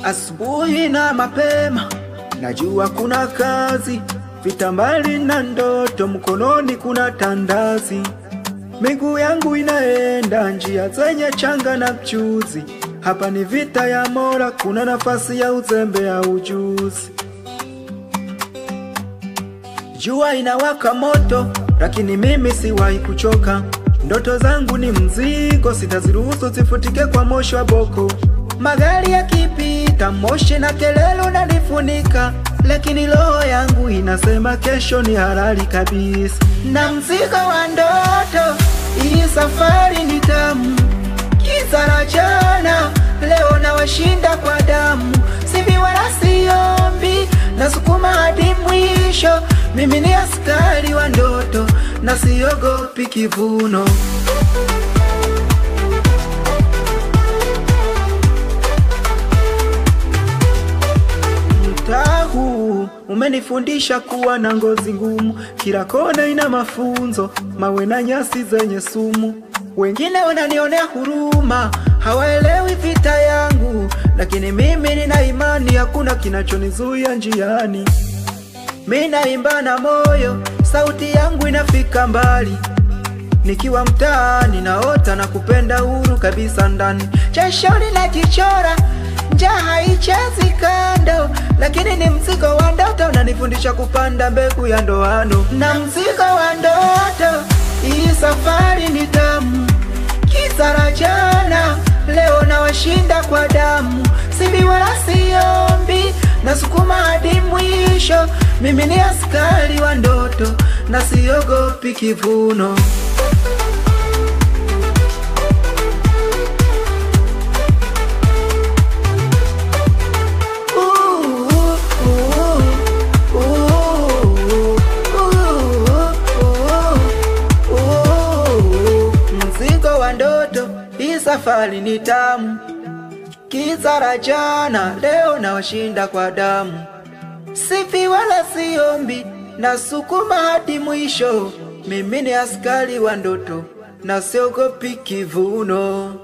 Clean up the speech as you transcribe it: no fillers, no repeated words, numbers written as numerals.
Asubuhi na mapema, najua kuna kazi, vita mbali na ndoto, mkononi kuna tandazi. Miguu yangu inaenda njia zenye changa na mchuzi. Hapa ni vita ya Mola, kuna nafasi ya uzembe ya ujuzi. Jua inawaka moto, lakini mimi siwahi kuchoka. Ndoto zangu ni mzigo, sitaziruhusu zifutike kwa moshi wa boko. Magari yakipita, moshi na kelele unanifunika, lakini roho yangu inasema kesho ni halali kabisa. Na mzigo wa ndoto, hii safari ni tamu. Giza la jana, leo nawashinda kwa damu. Sivi wala siombi, nasukuma hadi mwisho. Mimi ni askari wa ndoto, na siogopi kivuno. Mtaa huu umenifundisha kuwa na ngozi ngumu. Kila kona ina mafunzo, mawe na nyasi zenye sumu. Wengine wananionea huruma, hawaelewi vita yangu, lakini mimi nina imani hakuna kinachonizuia njiani. Mimi naimba na moyo, sauti yangu inafika mbali. Nikiwa mtaani naota na kupenda huru kabisa ndani. Jasho linajichora, njaa haichezi kando, lakini ni mzigo wa ndoto unanifundisha kupanda mbegu ya ndoano. Na mzigo wa ndoto, hii safari ni tamu. Giza la jana, leo nawashinda kwa damu. Sivi wala siombi, nasukuma hadi mwisho. Mimi ni askari wa ndoto, na siogopi kivuno. Mzigo wa ndoto, hii safari ni tamu. Giza la jana, leo nawashinda kwa damu. Sifi wala siombi, nasukuma hadi mwisho. Mimi ni askari wa ndoto, na siogopi kivuno.